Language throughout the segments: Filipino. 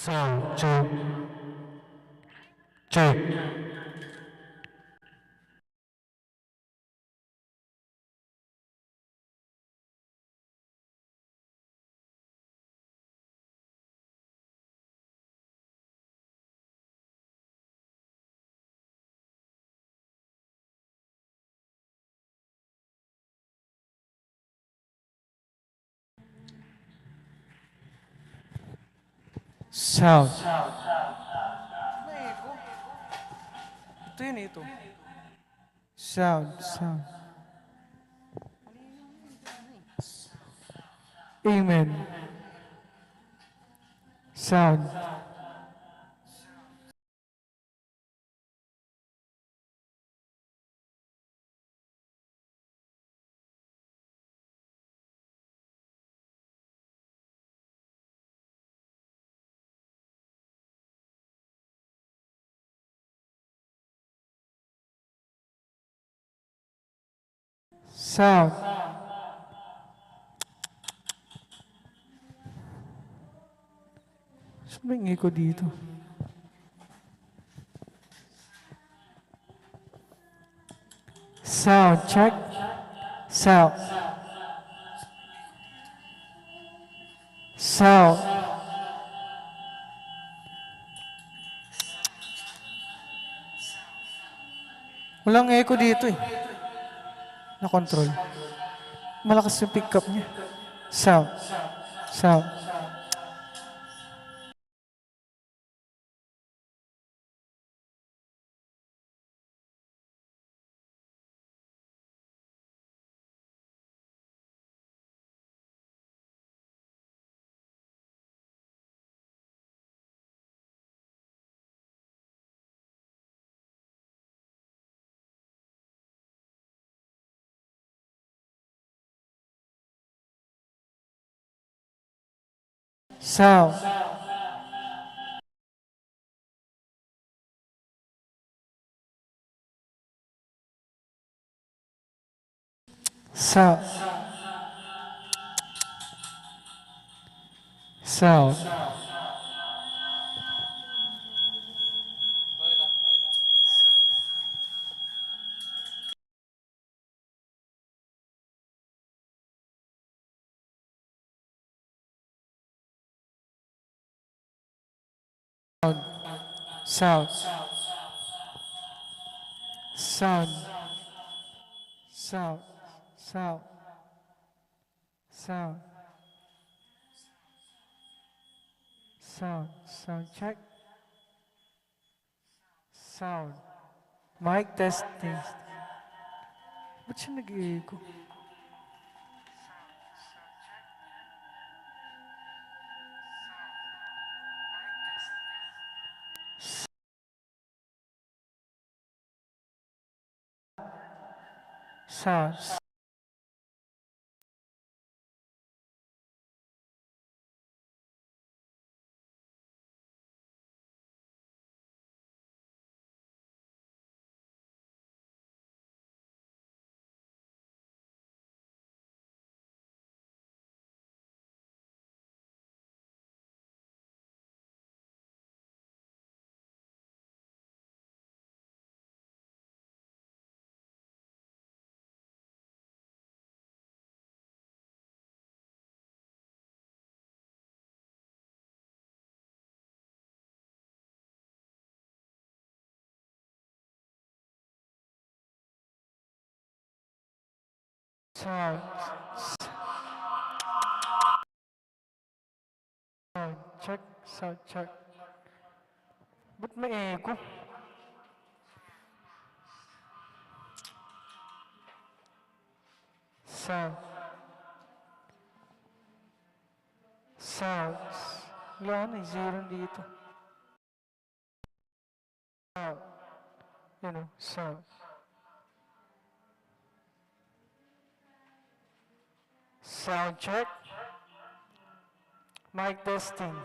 Sound check. Check. Sound. Naiko. Ito yun, ito. Sound. Sound. Amen. Sound. Sound. Saan ba yung echo dito? Sound check. Sound. Sound. Walang echo dito eh. Na-control. Malakas yung pick up niya. Sound. Sound. Sound. Sound. Sound. Sound. Sound. Sound. Sound. Sound. Sound. Sound check. Sound. Mic testing. Ba't siya nag-echo? Sound. Sound. Sound check. Sound check. Ba't may echo? Sound. Sound. Wala na, zero dito. Sound. You know, sound. Sound check. Mic testing.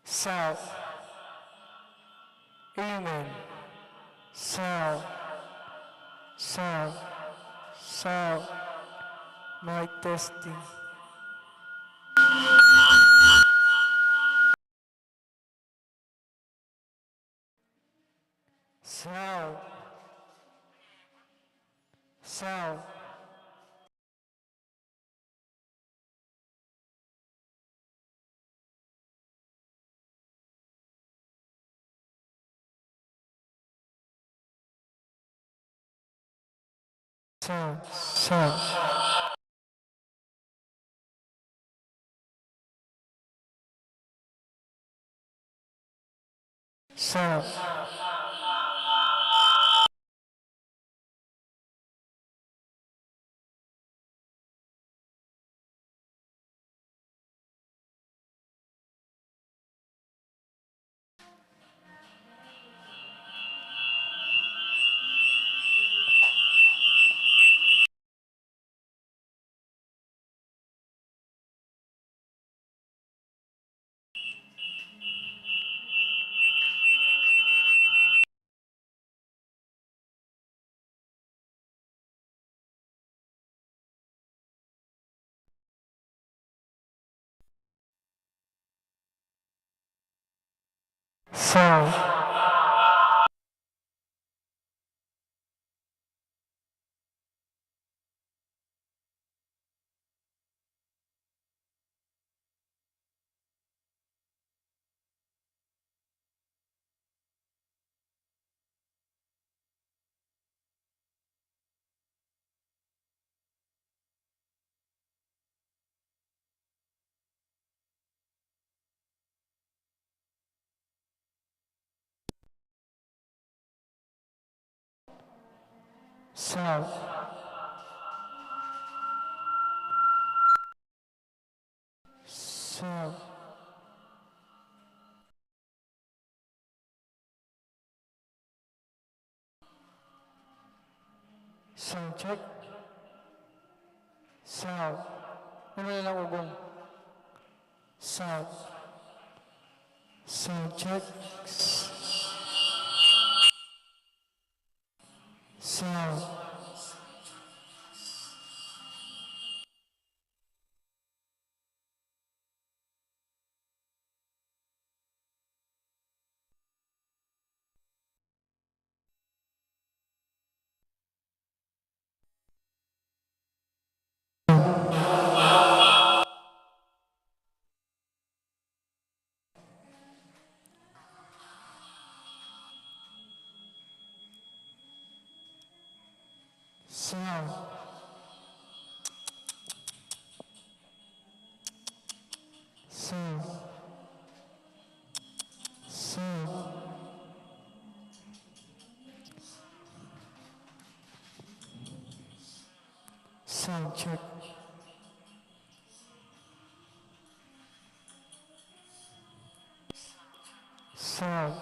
Sound. Amen. Sound. Sound. Sound. Mic testing. Sound. Sound. Sound. Sound. Sound. Sound. Sound. Sound. Sound check. Sound. Ano na lang ugong? Sound. Sound check. Sound. Sound. Sound. Sound. Sound check. Sound.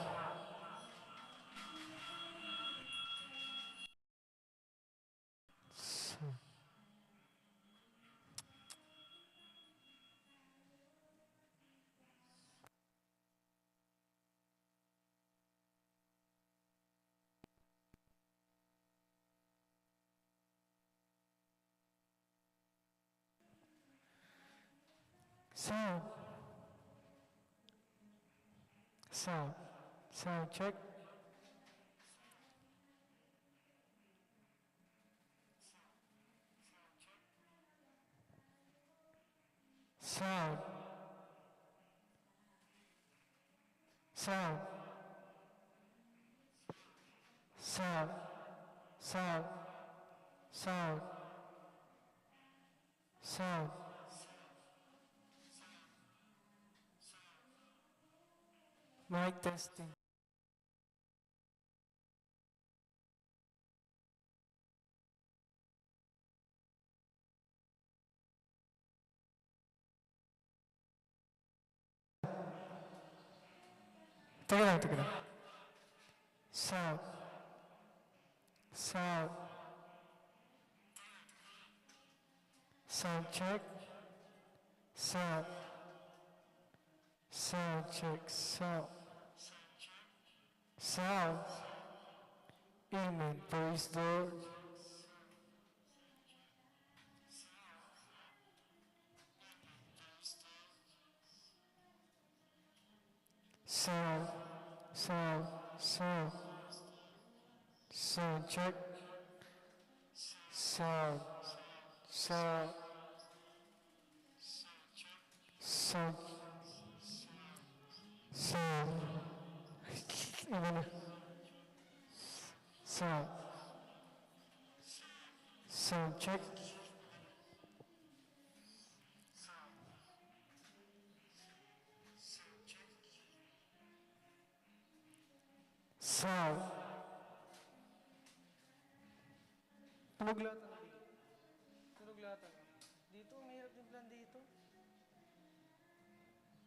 Sound. Sound. Sound check. Sound. Sound. Sound. Sound. Sound. Sound. Mic testing. Teka lang, teka lang. Sound. Sound. Sound check. Sound. Sound check. Sound. Sound. Amen. Praise the Lord. Sound. Sound. Sound. Sound check. Sound. Sound. Sound. Sound. Ano na? Sound. Sound check. Sound. Tunog lahat na. Tunog lahat na. Dito, mahirap yung plan dito.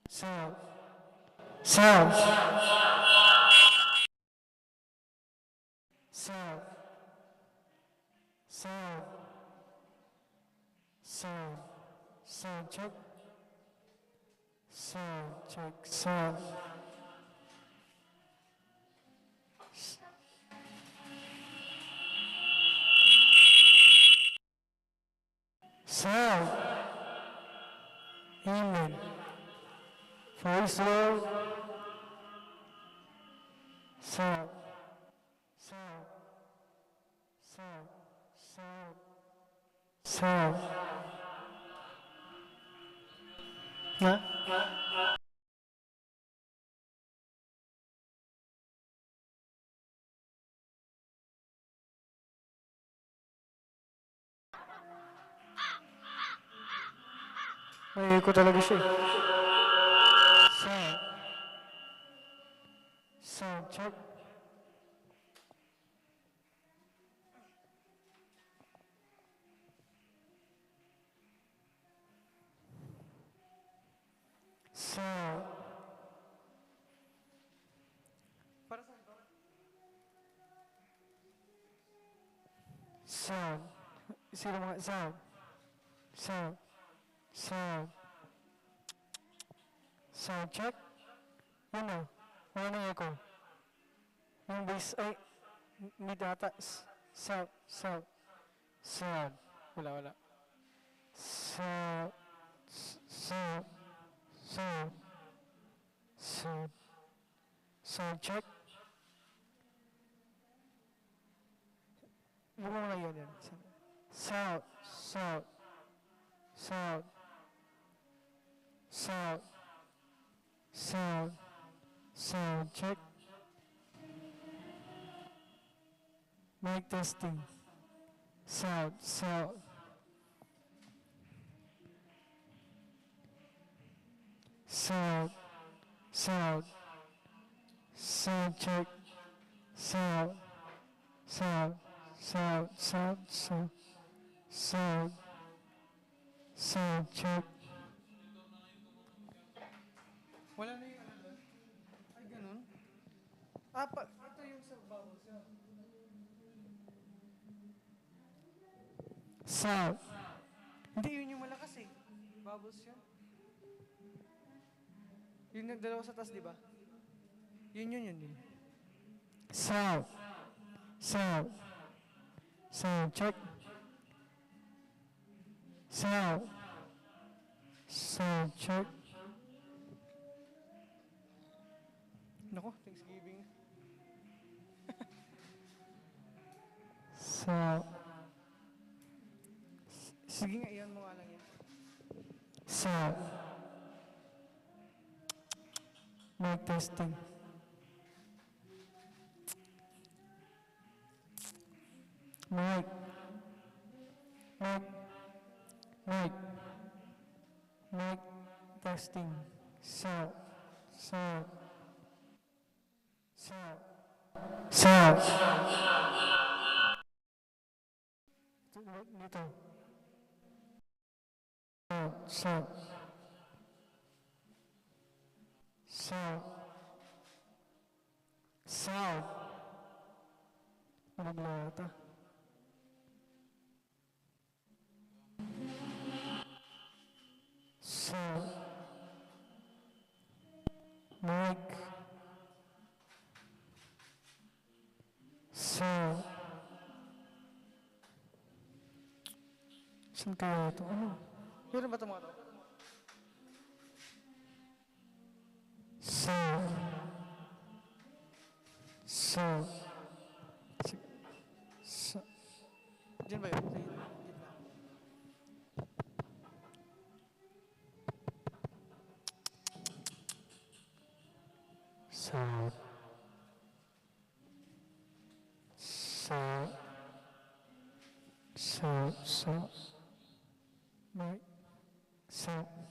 Sound. Sound. Sound. Sound. Sound. Sound check. Sound check. Sound. Sound. Amen. Praise Lord. Sound. Sound. Sound. Sound. Sound. Ha? May ko talaga siya. Sound. Sound check. Sound. Para saan to? Sound. Sino mga sound? Sound. Sound. Sound check. Yun na. Ano na echo? Yung bass, ay, mid ata. Sound. Sound. Sound. Wala. Sound. Sound. Sound. Sound. Sound check. Buka mo na yun. Sound. Sound. Sound. Sound. Sound. Sound check. Mic testing. Sound. Sound. Sound. Sound. Sound check. Sound. Sound. Sound. Sound. Sound. Sound. Sound check. Wala na yung ano doon. Ay, ganun. Ito yung sa bubbles. Sound. Hindi, yun yung malakas eh. Bubbles yun. Yun yung dalawa sa taas, di ba? Yun. Sound. Sound. Sound check. Sound. Sound check. Nako, Thanksgiving. Sound. Sige nga, iyan mo nga lang yan. Sound. Mic testing. Mic. Mic. Mic. Mic testing. Sound. Sound. Sound. Sound. Dito. Sound. Sound. Sound. Ano ba ata? Sound. Mic. Sound. Saan kaya ito? Ano? Meron ba ito mga to? Sound. Sound. south, south, south, south, right, south.